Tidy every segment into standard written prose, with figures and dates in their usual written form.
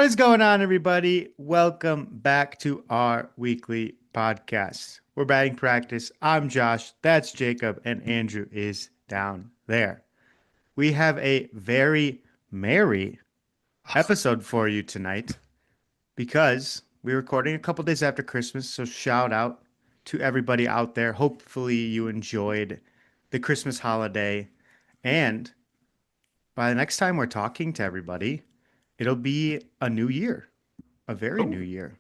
What is going on, everybody? Welcome back to our weekly podcast. We're batting practice. I'm Josh. That's Jacob, and Andrew is down there. We have a very merry episode for you tonight because we're recording a couple days after Christmas. So, shout out to everybody out there. Hopefully, you enjoyed the Christmas holiday. And by the next time we're talking to everybody, it'll be a new year, a very new Oh, year.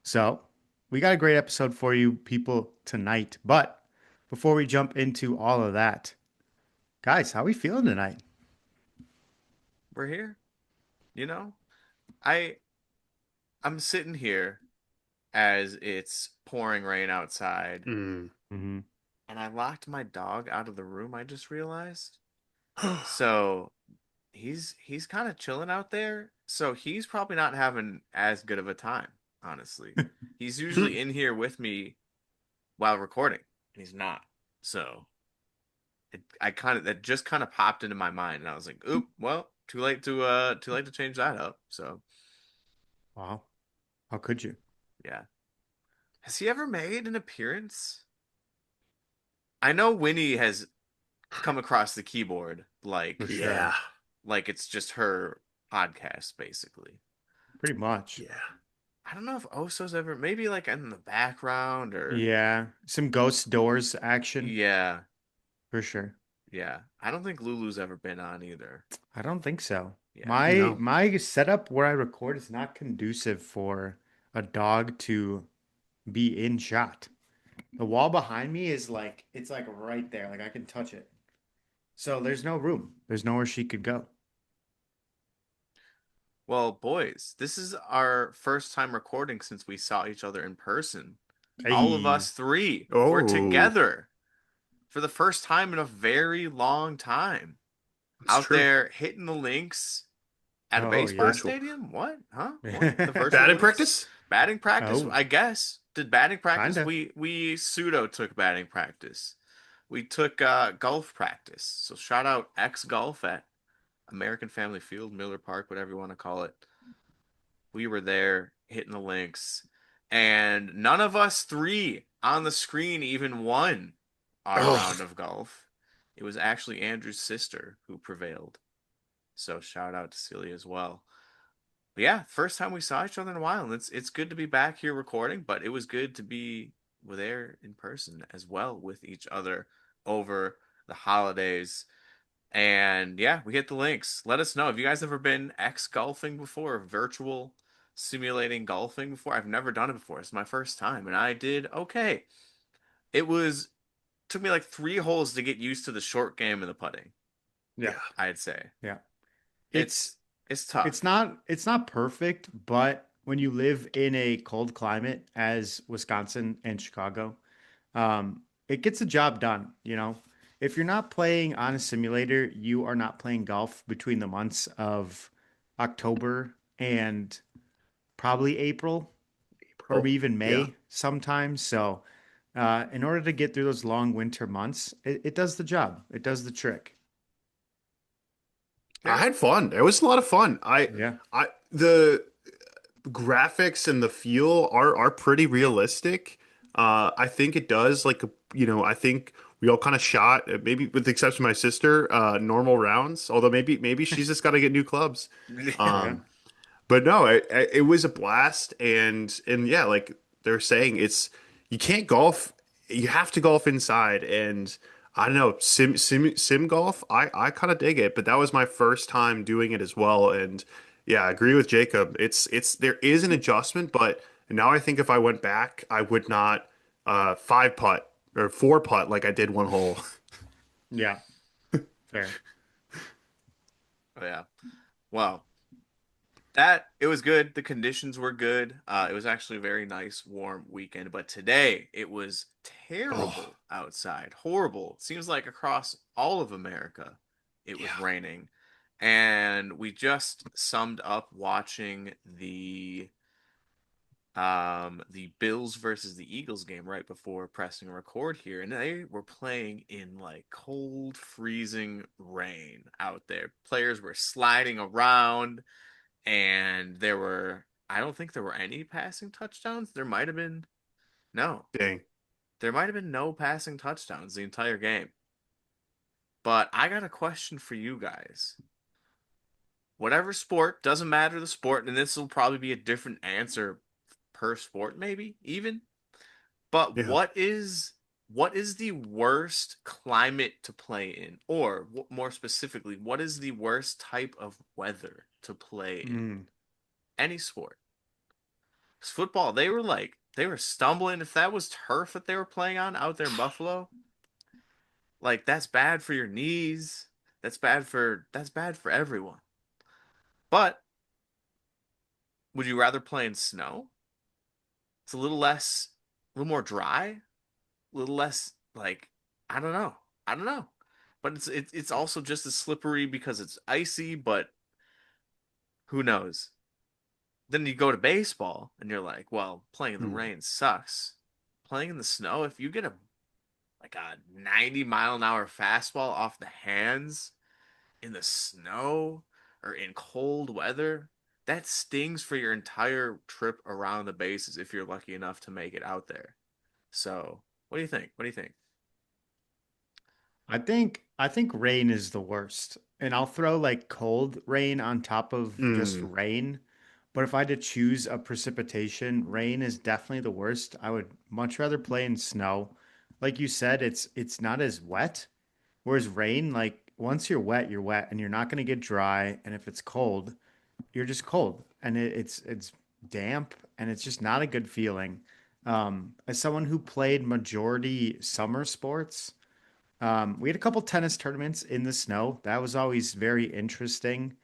So, we got a great episode for you people tonight. But before we jump into all of that, guys, how are we feeling tonight? we're here. You know, I I'm sitting here as it's pouring rain outside, Mm. Mm-hmm. and I locked my dog out of the room, I just realized. So he's kind of chilling out there. So he's probably not having as good of a time, honestly. He's usually in here with me while recording, and he's not. So I kind of that just kind of popped into my mind, and I was like, "Oop, well, too late to change that up." So Wow. How could you? yeah. Has he ever made an appearance? I know Winnie has come across the keyboard For Yeah. sure. like it's just her podcast basically. Pretty much. Yeah. I don't know if Oso's ever maybe like in the background or Yeah. Some ghost doors action. yeah, For sure. yeah. I don't think Lulu's ever been on either. I don't think so. Yeah. My No. my setup where I record is not conducive for a dog to be in shot. The wall behind me is like it's like right there. Like I can touch it. So there's no room. There's nowhere she could go. Well, boys, this is our first time recording since we saw each other in person. All of Hey. us three were Oh, together for the first time in a very long time. it's Out true. there hitting the links at a Oh baseball yeah. Virtual. stadium? What? Huh? What? The virtual Batting links? practice? Batting practice? Oh, I guess. Did batting practice? kinda. We pseudo took batting practice. We took golf practice. So shout out X Golf at American Family Field, Miller Park, whatever you want to call it. We were there hitting the links, and none of us three on the screen even won our Oh, round of golf. It was actually Andrew's sister who prevailed. So shout out to Celia as well. But yeah, first time we saw each other in a while, and it's good to be back here recording, but it was good to be there in person as well with each other over the holidays. And yeah, we hit the links. Let us know. Have you guys ever been X golfing before, virtual simulating golfing before? I've never done it before. It's my first time, and I did okay. It was took me like 3 holes to get used to the short game and the putting, Yeah. yeah. I'd say. Yeah. It's It's it's it's tough. not perfect, but when you live in a cold climate as Wisconsin and Chicago, it gets the job done, you know. If you're not playing on a simulator, you are not playing golf between the months of October and probably April or Oh, even yeah. May sometimes. So, in order to get through those long winter months, it does the job. It does the trick. I Yeah. had fun. It was a lot of fun. Yeah. The graphics and the feel are pretty realistic. I think it does I think we all kind of shot, maybe with the exception of my sister, normal rounds. Although maybe she's just got to get new clubs. Yeah. Um, But no, it was a blast, and yeah, like they're saying, it's you can't golf, you have to golf inside, and I don't know, sim golf, I kind of dig it, but that was my first time doing it as well, and yeah, I agree with Jacob. It's there is an adjustment, but now I think if I went back, I would not five putt or four putt like I did one hole. Yeah. Fair. Oh, yeah. Well, that it was good. The conditions were good. It was actually a very nice, warm weekend. But today it was Oh, terrible outside. Horrible. Seems like across all of America, it was yeah. raining. And we just summed up watching the Bills versus the Eagles game right before pressing record here, and they were playing in like cold, freezing rain out there. Players were sliding around. and I don't think there were any passing touchdowns. There might have been no. Dang. There might have been no passing touchdowns the entire game. But I got a question for you guys. Whatever sport, doesn't matter the sport, and this will probably be a different answer per sport, maybe even. But Yeah. what is the worst climate to play in, or more specifically, what is the worst type of weather to play in? Mm. Any sport. 'Cause football, they were stumbling. If that was turf that they were playing on out there in Buffalo, like that's bad for your knees. That's bad for everyone. But would you rather play in snow? It's a little more dry, a little less like I don't know. I don't know. But it's also just as slippery because it's icy, but who knows? Then you go to baseball and you're like, well, playing in the Hmm. rain sucks. Playing in the snow, if you get a 90-mile-an-hour fastball off the hands in the snow or in cold weather, that stings for your entire trip around the bases if you're lucky enough to make it out there. So, what do you think? What do you think? I think rain is the worst. And I'll throw like cold rain on top of just Mm. rain. But if I had to choose a precipitation, rain is definitely the worst. I would much rather play in snow. Like you said, it's not as wet. Whereas rain, like once you're wet and you're not going to get dry. And if it's cold, you're just cold and it's damp and it's just not a good feeling. As someone who played majority summer sports, we had a couple tennis tournaments in the snow. That was always very interesting.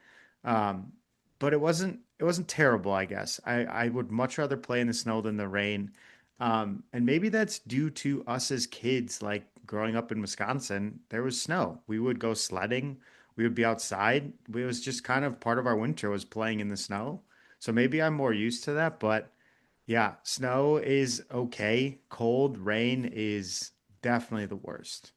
Um, but it wasn't terrible, I guess. I would much rather play in the snow than the rain. And maybe that's due to us as kids, like growing up in Wisconsin, there was snow. We would go sledding, we would be outside. It was just kind of part of our winter was playing in the snow. So maybe I'm more used to that, but yeah, snow is okay. Cold rain is definitely the worst.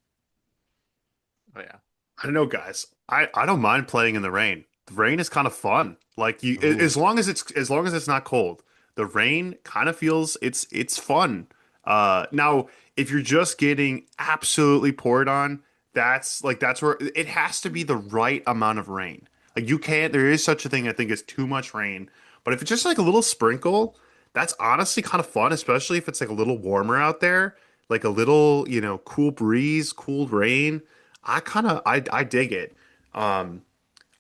Oh yeah. I don't know, guys. I don't mind playing in the rain. The rain is kind of fun. Like Oh. as long as it's not cold. The rain kind of feels it's fun. Now if you're just getting absolutely poured on, that's where it has to be the right amount of rain. Like you can't. There is such a thing I think as too much rain. But if it's just like a little sprinkle, that's honestly kind of fun, especially if it's like a little warmer out there, like a little cool breeze, cool rain. I dig it. Um,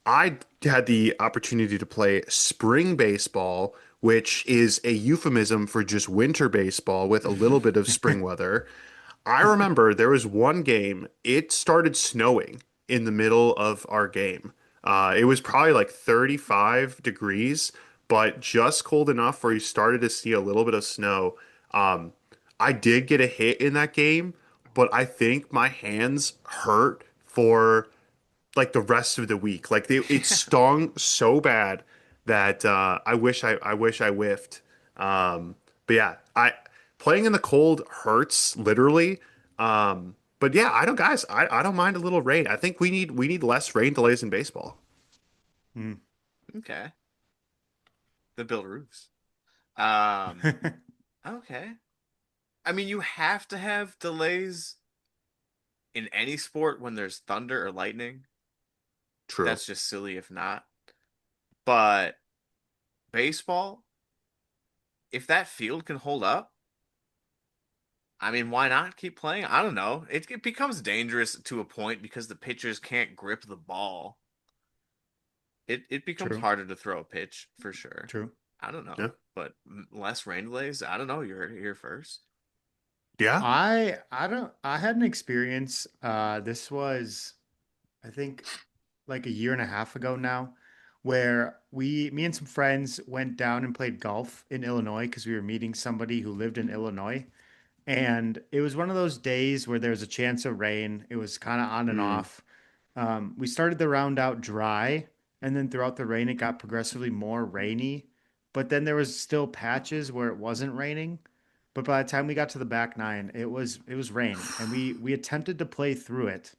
I had the opportunity to play spring baseball, which is a euphemism for just winter baseball with a little bit of spring weather. I remember there was one game, it started snowing in the middle of our game. It was probably like 35 degrees, but just cold enough where you started to see a little bit of snow. Um, I did get a hit in that game, but I think my hands hurt for like the rest of the week. It stung so bad that I wish I whiffed. But yeah, I playing in the cold hurts literally. But yeah, I don't guys, I don't mind a little rain. I think we need less rain delays in baseball. Hmm. Okay. The build roofs. Um, okay. I mean, you have to have delays in any sport when there's thunder or lightning. True. That's just silly if not. But baseball, if that field can hold up, I mean, why not keep playing? I don't know. It becomes dangerous to a point because the pitchers can't grip the ball. It becomes True. harder to throw a pitch for sure. True. I don't know, Yeah. but less rain delays. I don't know. You heard it here first. Yeah. I had an experience. This was I think like a year and a half ago now, where me and some friends went down and played golf in Illinois because we were meeting somebody who lived in Illinois. And it was one of those days where there was a chance of rain. It was kind of on and Mm. off. We started the round out dry, and then throughout the rain, it got progressively more rainy. But then there was still patches where it wasn't raining. But by the time we got to the back nine, it was rain, and we attempted to play through it,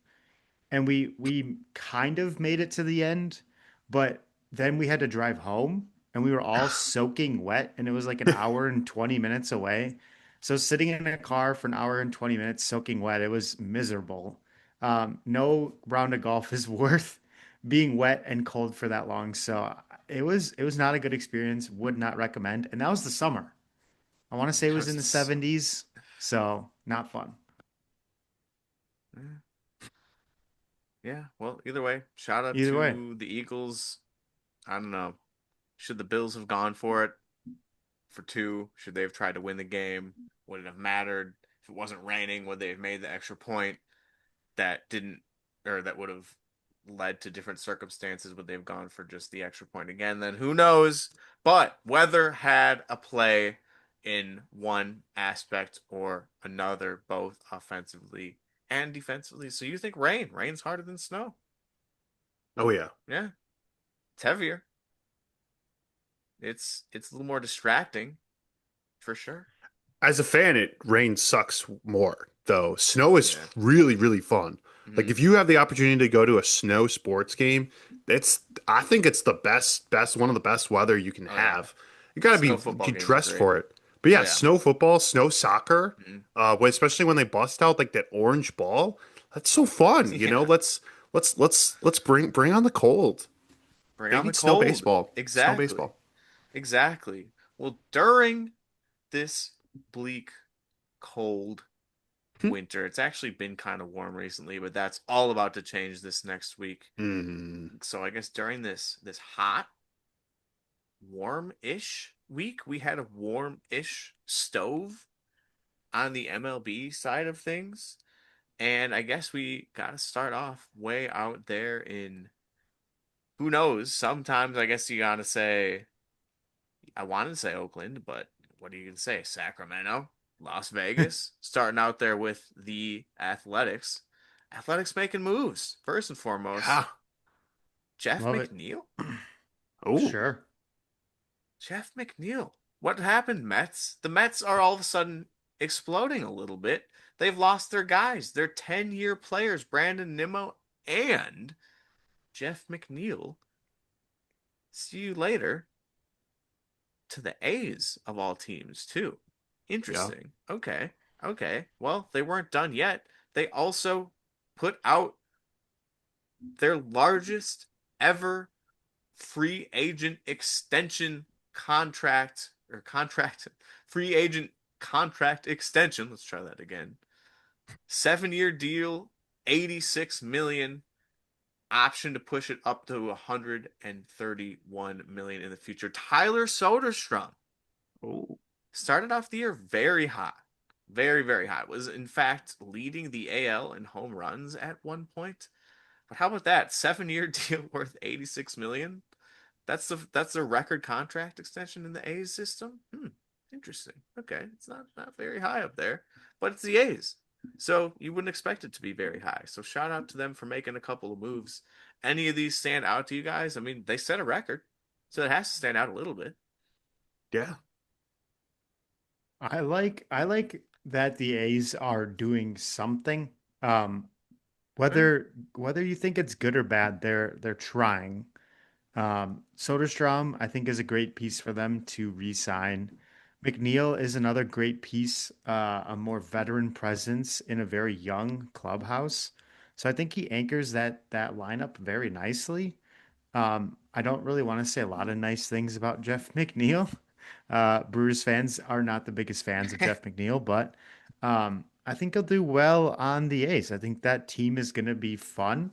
and we kind of made it to the end, but then we had to drive home and we were all soaking wet and it was like an hour and 20 minutes away. So sitting in a car for an hour and 20 minutes soaking wet, it was miserable. No round of golf is worth being wet and cold for that long. So it was not a good experience. Would not recommend. And that was the summer. I want to say it That was was in the the summer. 70s. So not fun. Yeah. Yeah. Well, either way, shout out Either way. to the Eagles. I don't know. Should the Bills have gone for it for two? Should they have tried to win the game? Would it have mattered? If it wasn't raining, would they have made the extra point? That didn't, or that would have led to different circumstances? Would they have gone for just the extra point again? Then who knows? But weather had a play in one aspect or another, both offensively and defensively. So you think rain? Rain's harder than snow. Oh yeah. Yeah, it's heavier. It's a little more distracting for sure. As a fan, it rain sucks more though. Snow is Yeah. really, really fun. Like Hmm. if you have the opportunity to go to a snow sports game, it's I think it's the best one of the best weather you can Oh yeah. have. You got to Snow football be games are dressed great. for it. But Oh yeah, yeah. snow football, snow soccer, Mhm. especially when they bust out like that orange ball, that's so fun. You know, Yeah. let's bring on the cold. Bring They on the need snow cold. baseball. Snow Exactly. baseball. Exactly. Well, during this bleak, cold winter, it's actually been kind of warm recently, but that's all about to change this next week. Hmm. So I guess during this hot, warm-ish week, we had a warm-ish stove on the MLB side of things. And I guess we got to start off way out there in who knows. Sometimes I guess you got to say I wanted to say Oakland, but what are you going to say? Sacramento, Las Vegas, starting out there with the Athletics. Athletics making moves, first and foremost. Yeah. Jeff Love it. McNeil? Oh. Sure. Jeff McNeil. What happened, Mets? The Mets are all of a sudden exploding a little bit. They've lost their guys. Their 10-year players, Brandon Nimmo and Jeff McNeil. See you later to the A's of all teams, too. Yeah. Interesting. Okay. Okay. Well, they weren't done yet. They also put out their largest ever free agent extension contract or contract free agent contract extension. Let's try that again. 7-year deal, 86 million, option to push it up to 131 million in the future. Tyler Soderstrom Oh. started off the year very hot. Very, very hot. Was in fact leading the AL in home runs at one point. But how about that? 7-year deal worth 86 million. That's the record contract extension in the A's system. Interesting. Okay, it's not very high up there, but it's the A's, so you wouldn't expect it to be very high. So shout out to them for making a couple of moves. Any of these stand out to you guys? I mean, they set a record, so it has to stand out a little bit. Yeah. I like that the A's are doing something. Um, Yeah. whether you think it's good or bad, they're trying. Soderstrom, I think, is a great piece for them to re-sign. McNeil is another great piece, a more veteran presence in a very young clubhouse. So I think he anchors that lineup very nicely. I don't really want to say a lot of nice things about Jeff McNeil. Brewers fans are not the biggest fans of Jeff McNeil, but I think he'll do well on the A's. I think that team is going to be fun,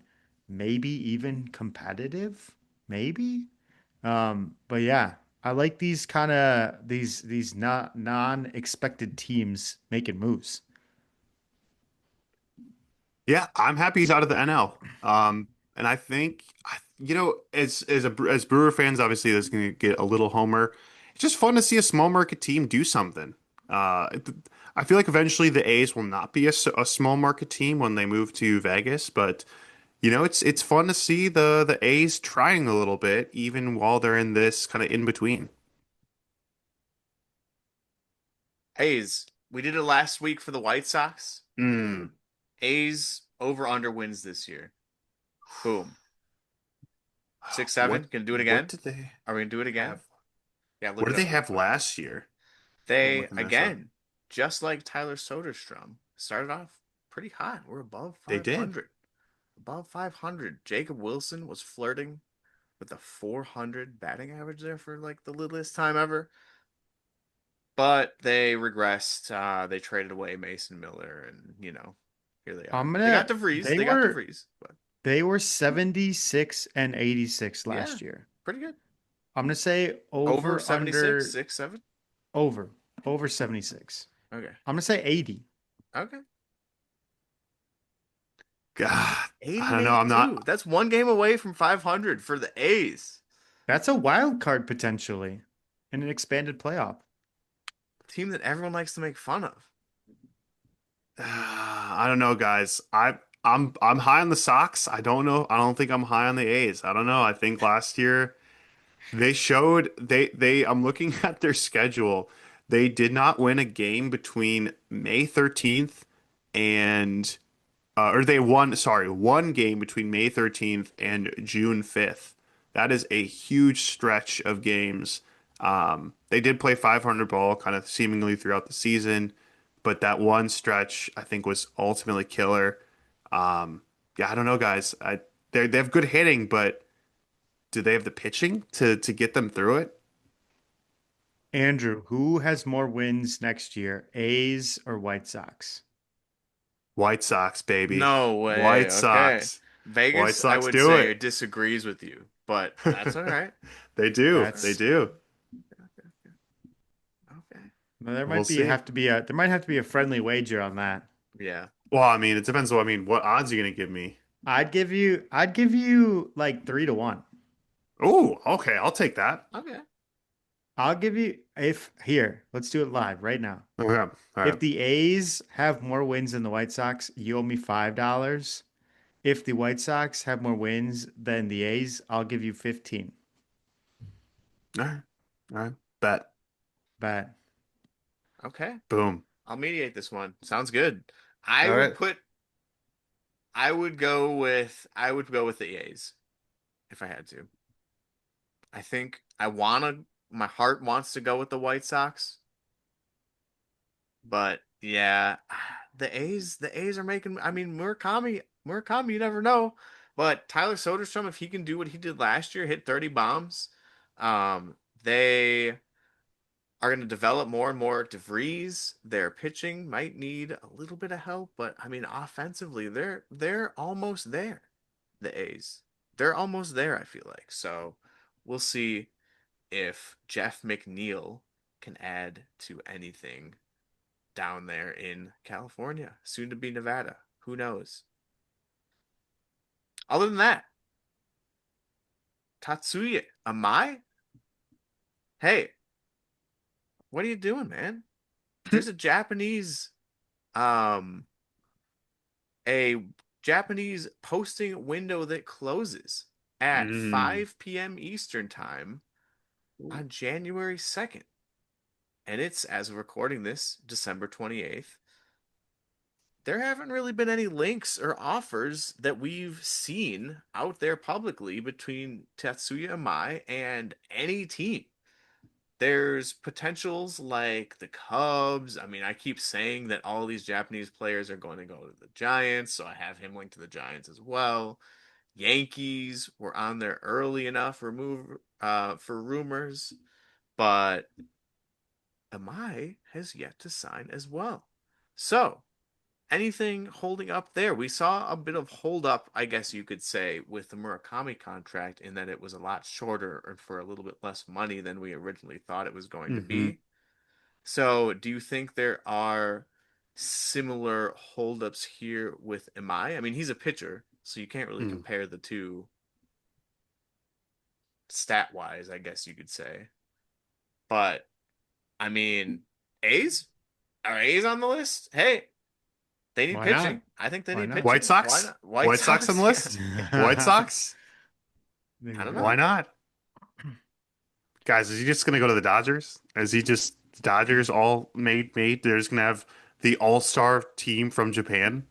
maybe even competitive, maybe. But yeah, I like these kind of these not non-expected teams making moves. Yeah, I'm happy he's out of the NL. And I think as Brewer fans, obviously, that's going to get a little homer. It's just fun to see a small market team do something. I feel like eventually the A's will not be a small market team when they move to Vegas, but it's fun to see the A's trying a little bit, even while they're in this kind of in between. A's. We did it last week for the White Sox. Mm. A's over under wins this year. Boom. 6, What 7. Gonna do it what again? did they Are we gonna do it again? have? Yeah, What look did it they up real have quick. last year? I'm They looking this up. again, just like Tyler Soderstrom, started off pretty hot. We're above They did. 500. Above 500. Jacob Wilson was flirting with a 400 batting average there for like the littlest time ever. But they regressed. They traded away Mason Miller, and here they I'm are. They got gonna DeVries. they They got were DeVries, but 76 and 86 yeah, last year. pretty good. I'm gonna say Over over 76, under 6, 7. over over 76. Okay, I'm gonna say 80. okay. God, I 80 and don't know. I'm 82. not. That's one game away from 500 for the A's. That's a wild card potentially in an expanded playoff. Team that everyone likes to make fun of. I don't know, guys. I'm high on the Sox. I don't know. I don't think I'm high on the A's. I don't know. I think last year they showed they I'm looking at their schedule. They did not win a game between May 13th and or they won, sorry, one game between May 13th and June 5th. That is a huge stretch of games. They did play 500 ball kind of seemingly throughout the season, but that one stretch I think was ultimately killer. Yeah, I don't know, guys. They have good hitting, but do they have the pitching to get them through it? Andrew, who has more wins next year, A's or White Sox? White Sox, baby. No way. White Okay. Sox. White Vegas, I Sox would do say, it. disagrees with you, but that's all right. They do. That's all They right. That's do. Okay. well, there We'll might be see. have to be a there might have to be a friendly wager on that. Yeah. Well, I mean, it depends. I mean, what odds are you gonna give me? I'd give you like 3-1. Oh, okay, I'll take that. Okay. I'll give you if here, let's do it live right now. Okay, all If right. the A's have more wins than the White Sox, you owe me $5. If the White Sox have more wins than the A's, I'll give you 15. All right. All right. Bet. Okay. Boom. I'll mediate this one. Sounds good. I All would right. put I would go with the A's if I had to. I think my heart wants to go with the White Sox, but yeah, the A's are making I mean Murakami, you never know. But Tyler Soderstrom, if he can do what he did last year, hit 30 bombs, they are going to develop more and more DeVries. Their pitching might need a little bit of help, but I mean, offensively, they're almost there. The A's, they're almost there. I feel like so. We'll see if Jeff McNeil can add to anything down there in California, soon to be Nevada. Who knows? Other than that, Tatsuya Imai, hey, what are you doing, man? There's um a Japanese posting window that closes at Mm. 5 p.m. Eastern time on January 2nd. And it's, as of recording this, December 28th. There haven't really been any links or offers that we've seen out there publicly between Tatsuya Imai and any team. There's potentials like the Cubs. I mean, I keep saying that all these Japanese players are going to go to the Giants, so I have him linked to the Giants as well. Yankees were on there early enough for rumors, but Amai has yet to sign as well. So, anything holding up there? We saw a bit of hold up, I guess you could say, with the Murakami contract in that it was a lot shorter and for a little bit less money than we originally thought it was going to Hmm. be. So, do you think there are similar holdups here with Amai? I mean, he's a pitcher, so you can't really Mm. compare the two stat wise, I guess you could say. But I mean, A's are A's on the list? Hey, they need Why not? pitching. I think they Why need not? White pitching. Why Sox? not? White White Sox on the Sox, yeah. list? White Sox? There I you don't go. Why know. not? Guys, is he just gonna go to the Dodgers? Is he just Dodgers all made? They're just gonna have the all-star team from Japan?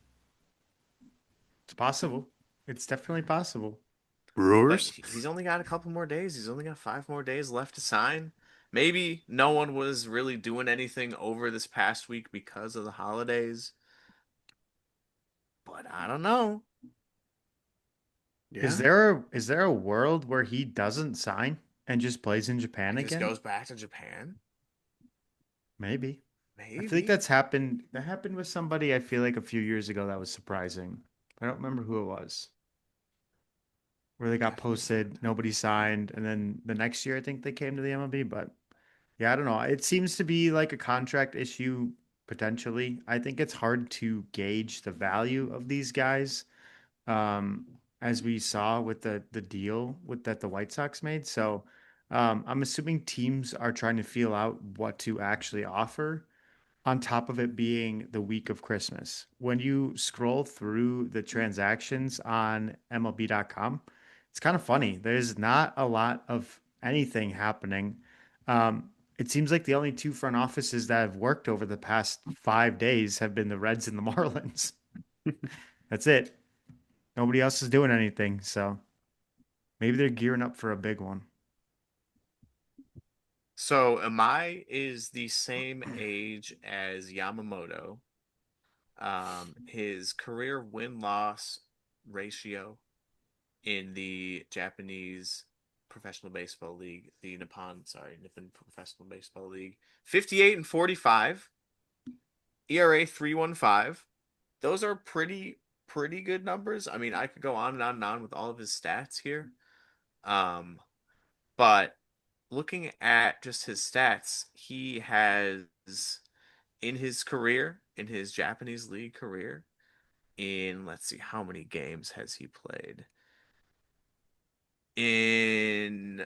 It's possible. It's definitely possible. but Brewers. he's only got a couple more days. He's only got 5 more days left to sign. Maybe no one was really doing anything over this past week because of the holidays, but I don't know. Yeah. Is there a world where he doesn't sign and just plays in Japan And just again? goes back to Japan. Maybe. I feel like Maybe. that happened with somebody I feel like a few years ago that was surprising. I don't remember who it was. Where they got Definitely posted, nobody signed, and then the next year I think they came to the MLB, but yeah, I don't know. It seems to be like a contract issue potentially. I think it's hard to gauge the value of these guys, um, as we saw with the deal with that the White Sox made. So I'm assuming teams are trying to feel out what to actually offer on top of it being the week of Christmas. When you scroll through the transactions on MLB.com, it's kind of funny. There's not a lot of anything happening. It seems like the only two front offices that have worked over the past 5 days have been the Reds and the Marlins. That's it. Nobody else is doing anything. So maybe they're gearing up for a big one. So Amai is the same age as Yamamoto. His career win-loss ratio in the Japanese Professional Baseball League, the Nippon Professional Baseball League, 58 and 45, ERA 3.15. Those are pretty good numbers. I mean, I could go on and on and on with all of his stats here. Um, but looking at just his stats, he has in his career, in his Japanese league career, in let's see, how many games has he played? In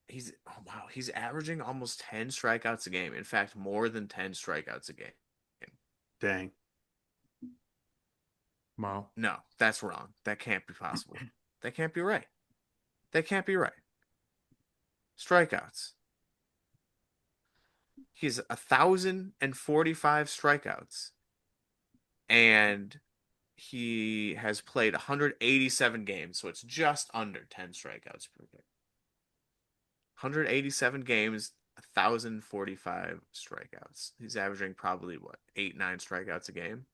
he's oh wow, he's averaging almost 10 strikeouts a game. In fact, more than 10 strikeouts a game. Dang. Wow. No, that's wrong. That can't be possible. That can't be right. That can't be right. Strikeouts. He's 1,045 strikeouts, and he has played 187 games, so it's just under 10 strikeouts per game. 187 games, 1,045 strikeouts. He's averaging probably what, 8, 9 strikeouts a game.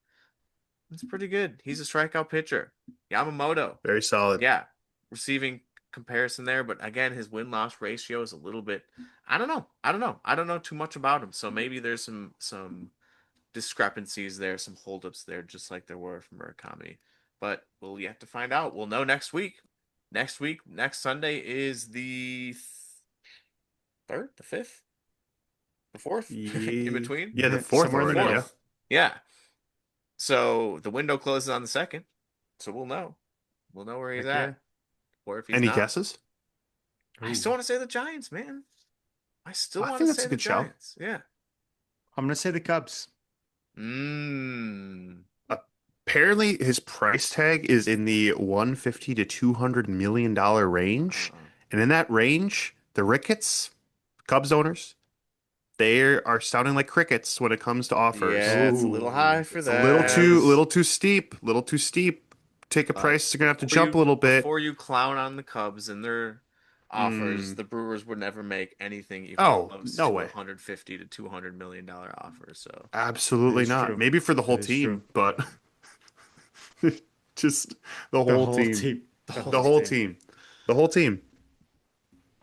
That's pretty good. He's a strikeout pitcher. Yamamoto, Very solid. yeah, receiving comparison there, but again, his win-loss ratio is a little bit. I don't know. I don't know. I don't know too much about him, so maybe there's some discrepancies there, some holdups there, just like there were from Murakami. But we'll yet to find out. We'll know next week. Next Sunday is the third, the fifth, the fourth, in between, Yeah, the fourth Somewhere in the the already. middle. Yeah. fourth. Yeah. So the window closes on the second. So we'll know. We'll know where he's Heck yeah. at, or if he's Any not. guesses? I Ooh. still want to say the Giants, man. I still I want to think that's say a the good shout. Giants. Yeah. I'm gonna say the Cubs. Mmm. Apparently, his price tag is in the 150 to $200 million range, Uh-uh. and in that range, the Ricketts, Cubs owners, they are sounding like crickets when it comes to offers. Yeah, it's a little high Ooh. for It's a That that. is little too steep, little too steep. Ticket But prices are gonna have to jump a little bit. before you clown on the Cubs and their offers, Mm. the Brewers would never make anything even Oh, close no to way. 150 to $200 million offer. So that Absolutely is not. true. Maybe for the That whole is true. team, but just the The whole whole team. team. the The whole The whole whole team. team. The whole team.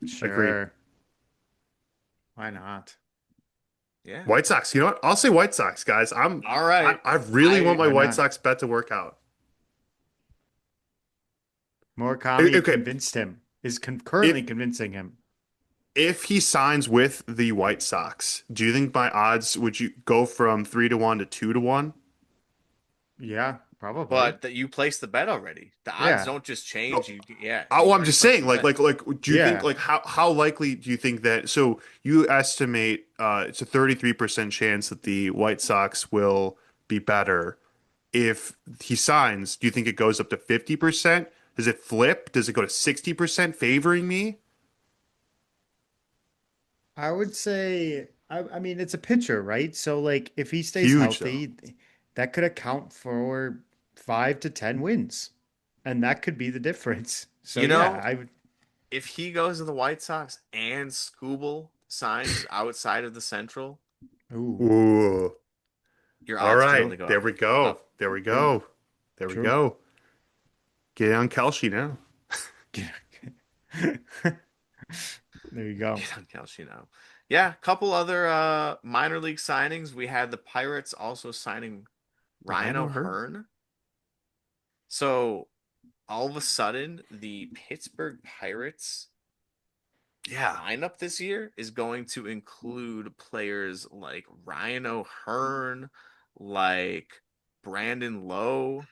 Agree. Sure. Why not? yeah. White Sox. You know what? I'll say White Sox, guys. All I, right. I really want I my Why White not? Sox bet to work out. Murakami Okay, convinced him. Is currently if convincing him. if he signs with the White Sox, do you think my odds would you go from 3 to 1 to 2 to 1? Yeah, probably. but that you placed the bet already. The odds Yeah. don't just change. No. Yeah, Oh, you I'm already just placed saying, the bet. do you think Yeah. like how likely do you think that? So you estimate it's a 33% chance that the White Sox will be better if he signs. Do you think it goes up to 50%? Does it flip? Does it go to 60% favoring me? I would say, I mean, it's a pitcher, right? So, like, if he stays Huge though. healthy, that could account for 5 to 10 wins. and that could be the difference. So You yeah, know, I would. if he goes to the White Sox and Scooble signs outside of the Central, Ooh, Ooh. your All odds could right. only go There up. we go. Up. There we true, go. There we true. go. Get on Kelshi now. There you go. Get on Kelshi now. Yeah, a couple other minor league signings. We had the Pirates also signing Ryan Rhino hurt? O'Hearn. So all of a sudden, the Pittsburgh Pirates Yeah. lineup this year is going to include players like Ryan O'Hearn, like Brandon Lowe.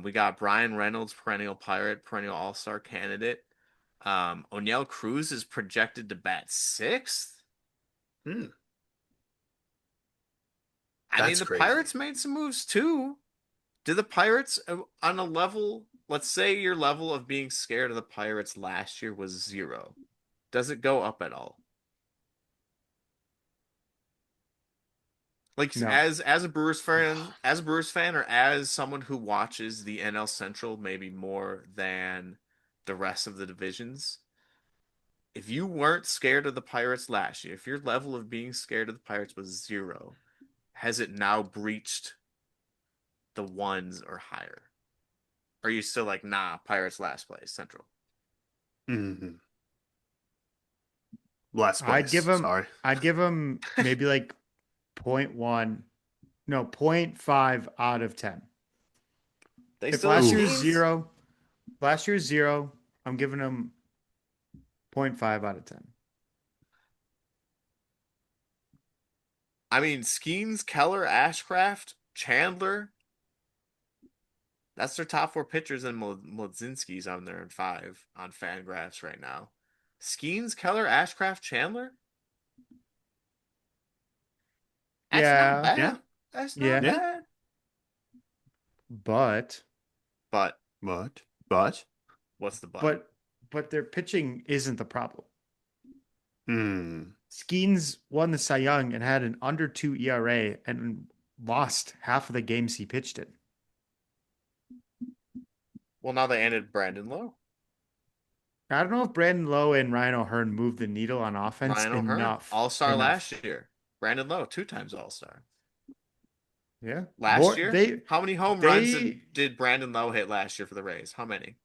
We got Brian Reynolds, perennial Pirate, perennial All Star candidate. O'Neill Cruz is projected to bat sixth. Hmm. I mean, That's the crazy. Pirates made some moves too. Do the Pirates on a level, let's say your level of being scared of the Pirates last year was zero. Does it go up at all? Like No, as a Brewers fan, or as someone who watches the NL Central maybe more than the rest of the divisions, if you weren't scared of the Pirates last year, if your level of being scared of the Pirates was zero, has it now breached the ones or higher? Are you still like, nah, Pirates last place, Central? Hmm. Last I'd give place. him. Sorry. I'd give him maybe like point 0.1, no, 0.5 out of 10. They If still have Oof. last year's zero, I'm giving him 0.5 out of 10. I mean, Skeens, Keller, Ashcraft, Chandler, that's their top four pitchers, and Mlodzinski's on there in five on Fangraphs right now. Skeens, Keller, Ashcraft, Chandler? That's not Yeah, Yeah. bad. That's not yeah, Yeah. bad. but But But. what's the but? but but their pitching isn't the problem. Hmm. Skeens won the Cy Young and had an under 2 ERA and lost half of the games he pitched in. Well, now they ended Brandon Lowe. I don't know if Brandon Lowe and Ryan O'Hearn moved the needle on offense Ryan O'Hearn, All Star last enough. year. Brandon Lowe, two times All Star. Yeah, Last more year, how many home runs they did Brandon Lowe hit last year for the Rays? How many?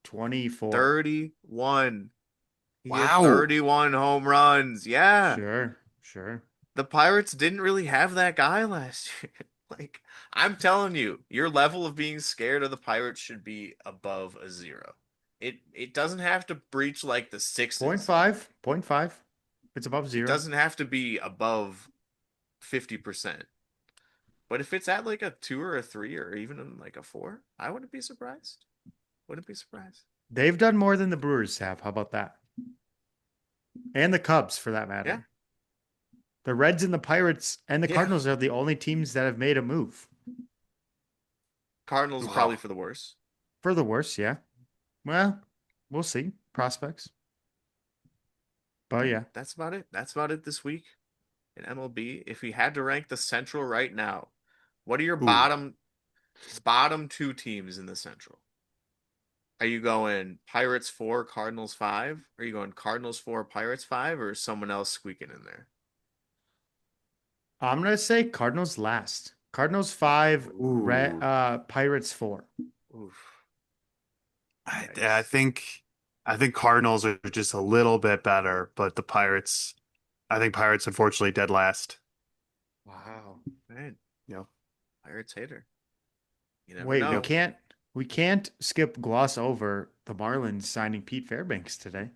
24. 31. He had Wow. 31 home runs. Yeah. Sure, sure. The Pirates didn't really have that guy last year. Like, I'm telling you, your level of being scared of the Pirates should be above a zero. It doesn't have to breach like the Point sixes. five, point five. It's above It zero. doesn't have to be above 50%. But if it's at like a two or a three or even like a four, I wouldn't be surprised. Wouldn't be surprised. They've done more than the Brewers have. How about that? And the Cubs, for that Yeah. matter. The Reds and the Pirates and the Yeah. Cardinals are the only teams that have made a move. Cardinals probably Wow. for the worse. For the worse, yeah. Well, we'll see. Prospects. But Yeah, yeah. that's about it. That's about it this week in MLB. If we had to rank the Central right now, what are your Ooh. bottom two teams in the Central? Are you going Pirates 4, Cardinals 5? Are you going Cardinals 4, Pirates 5, or is someone else squeaking in there? I'm gonna say Cardinals last. Cardinals 5, Ooh. Pirates 4. Oof. I Yikes. think Cardinals are just a little bit better, but the Pirates, I think Pirates unfortunately dead last. Wow. Man, You know. Pirates hater. You never Wait, know. we can't gloss over the Marlins signing Pete Fairbanks today.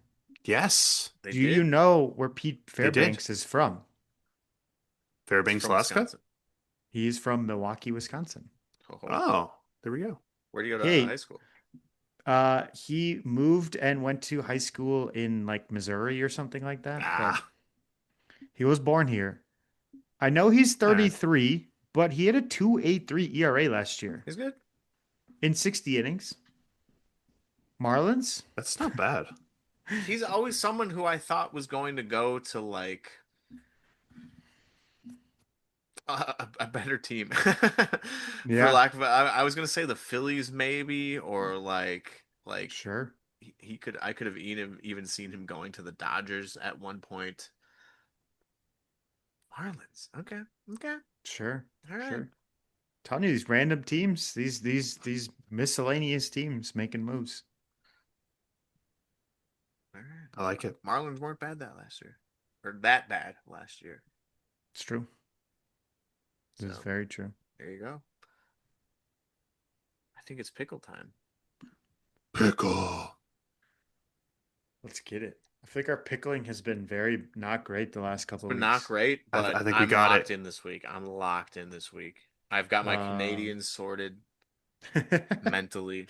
Yes, They Do you did. know where Pete they did. Fairbanks is from? He's Fairbanks, from Alaska. Wisconsin. He's from Milwaukee, Wisconsin. Oh, Oh, there we go. where do you go to high Hey, school? he moved and went to high school in like Missouri or something like that, but Ah, he was born here. I know he's all right. 33, but he had a 2.83 ERA last year He's good. in 60 innings. Marlins? That's not bad. He's always someone who I thought was going to go to like a better team. For Yeah, lack of, I was gonna say the Phillies maybe, or like sure, he could I could have even seen him going to the Dodgers at one point. Marlins. Okay. Okay. sure, All right. sure. Telling you these random teams, these miscellaneous teams making moves. All I like right. it. Marlins weren't bad that last year, or that bad last year. It's true. This is So very true. there you go. I think it's pickle time. Pickle. Let's get it. I think our pickling has been very not great the last It's couple of been not weeks. great, but I think we I'm got locked it. in this week. I'm locked in this week. I've got my Um, Canadians sorted mentally.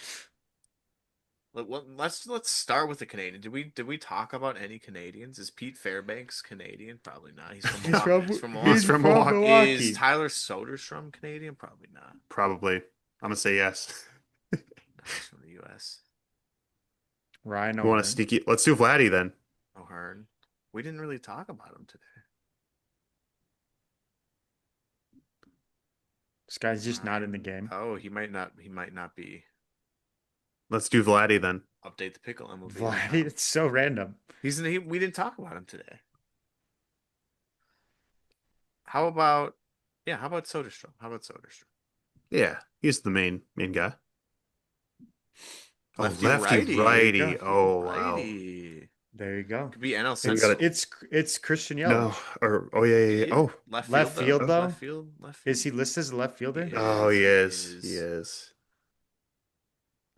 Let's start with the Canadian. Did we talk about any Canadians? Is Pete Fairbanks Canadian? Probably not. He's from he's Milwaukee. from He's from He's he's Milwaukee. from from Milwaukee. Is Milwaukee. Tyler Soderstrom Canadian? Probably not. Probably. I'm gonna say yes. No, he's from the U.S. Ryan You want to O'Hearn. sneaky? Let's do Vladdy then. O'Hearn. We didn't really talk about him today. This guy's just not in the Ryan. game. Oh, he might not. He might not be. Let's do Vladdy then. Update the pickle Vladdy, MLB.com. it's so random. We didn't talk about him today. How about yeah? How about Soderstrom? How about Soderstrom? Yeah, he's the main guy. Oh, Lefty lefty There you righty. go. righty. Oh wow. Righty. There you go. Could be NL And we It's got Central. it. it's Christian No, Yelich. or oh yeah. Yeah. Oh, Left Left field though. field oh, though. Left field. Left Is field. he listed as a left He fielder? oh, is. he He is. He is. is.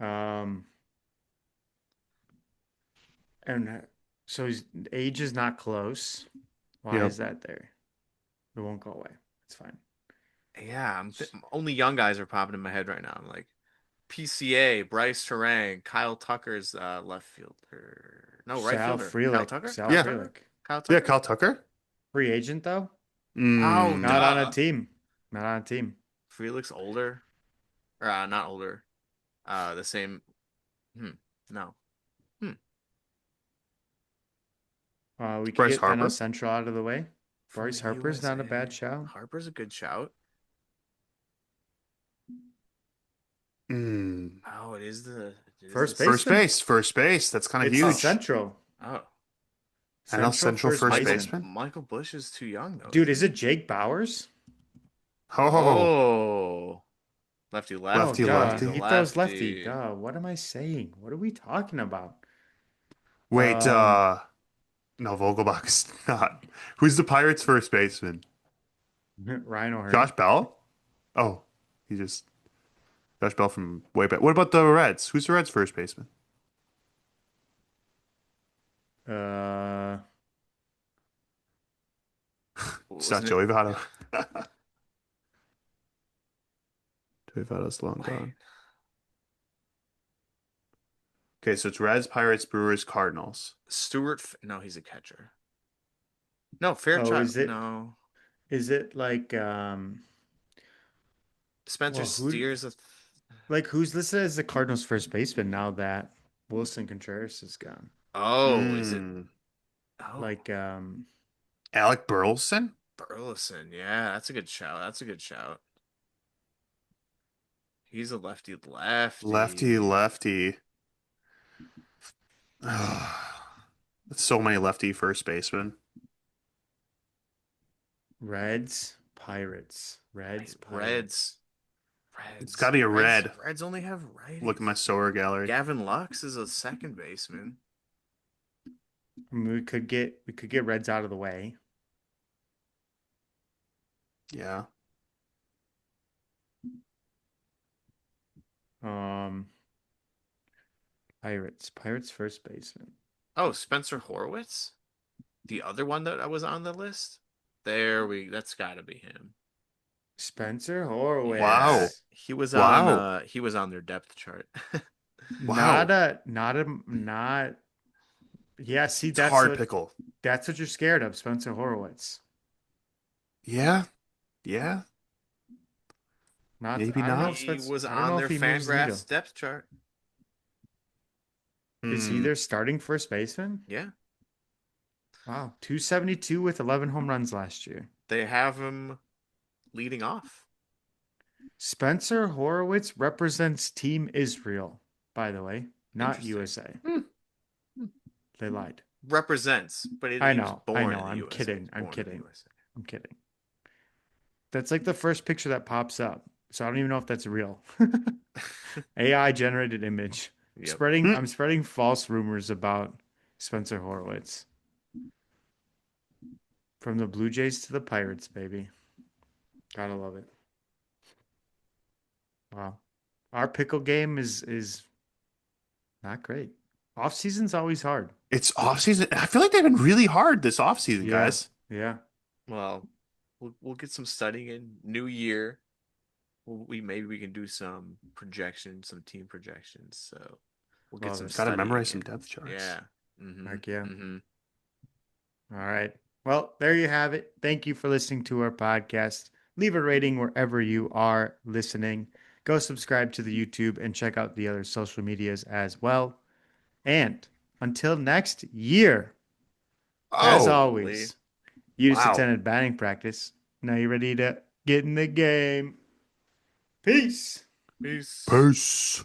Um, and so his age is not close. Why Yep. is that there? It won't go away. It's fine. Yeah. Only young guys are popping in my head right now. I'm like PCA, Bryce Terang, Kyle Tucker's left fielder. No, right Sal fielder. Kyle Frelick. Tucker. Sal Kyle Yeah. Tucker. Frelick. Kyle Yeah, Tucker. Kyle Tucker. Free agent though. Oh, Not on a duh. team. Not on a team. Felix older, or not older. The same. Hmm. No. Hmm. We could Bryce get NL Harper. Central out of the way. From Bryce the Harper's not a bad USA. shout. Harper's a good shout. Mm. Oh, it is First the First baseman. base. First base. That's kind of It's the huge. Central. oh. NL Central Central first first Michael baseman. baseman. Michael Bush is too young though, Dude, isn't is he? it Jake Bowers? Oh, Oh, lefty Oh, lefty. lefty duh. He's a lefty. He throws lefty. lefty. Duh. What am I saying? What are we talking about? Wait, Um, no, Vogelbach is not. Who's the Pirates' first baseman? Ryan Josh O'Hearn. Bell? Oh, he just Josh Bell from way back. What about the Reds? Who's the Reds' first baseman? Uh, It's not Wasn't it? Joey Votto. Joey Votto's long Wait. gone. Okay, so it's Reds, Pirates, Brewers, Cardinals. No, he's a catcher. No, oh, Fairchild. No, is it like Spencer well, who Steers. like who's listed as the Cardinals first baseman now that Wilson Contreras is gone? Oh, is it? Hmm. Oh, Like Alec Burleson? Burleson. Yeah, that's a good shout. That's a good shout. He's a lefty Lefty, lefty. lefty. So many lefty first basemen. Reds, Pirates, Reds, Wait, Pirates. It's Reds. got to be a Reds. red. Reds only have righties. Look at my Sorare gallery. Gavin Lux is a second baseman. I mean, we could get Reds out of the way. Yeah. Um, Pirates first baseman. Oh, Spencer Horwitz, the other one that I was on the list. That's got to be him. Spencer Yeah, Wow. Horowitz. Wow. he was on their depth chart. Wow. Not. Yeah, see, It's hard pickle. that's what you're scared of, Spencer Horowitz. Yeah. Yeah. Not, Maybe I don't know not. if He was I don't on know their if he moves the needle. Fangraphs depth chart. Is he Hmm. their starting first baseman? Yeah, Wow, 272 with 11 home runs last year. they have him leading off. Spencer Horowitz represents Team Israel, by the way, not Interesting. USA. Hmm. They lied. Represents, but I he was know. I born know. in the I'm USA. He kidding. was I'm born in the kidding. USA. I'm kidding. That's like the first picture that pops up. So I don't even know if that's real. AI generated image. Yep. I'm spreading false rumors about Spencer Horowitz. From the Blue Jays to the Pirates, baby. Gotta love it. Wow. Our pickle game is not great. Off season's always hard. It's off season. I feel like they've been really hard this off season, Yeah. guys. Yeah. Well, we'll get some studying in. New year. We maybe we can do some projections, some team projections. So we'll get Love some it. Got to studying memorize some in. depth charts. Yeah. Mm-hmm. Heck yeah. Mm-hmm. All right. Well, there you have it. Thank you for listening to our podcast. Leave a rating wherever you are listening. Go subscribe to the YouTube and check out the other social medias as well. And until next year, as Oh, Holy. always, you just wow. attended batting practice. Now you're ready to get in the game. Peace. Peace. Peace.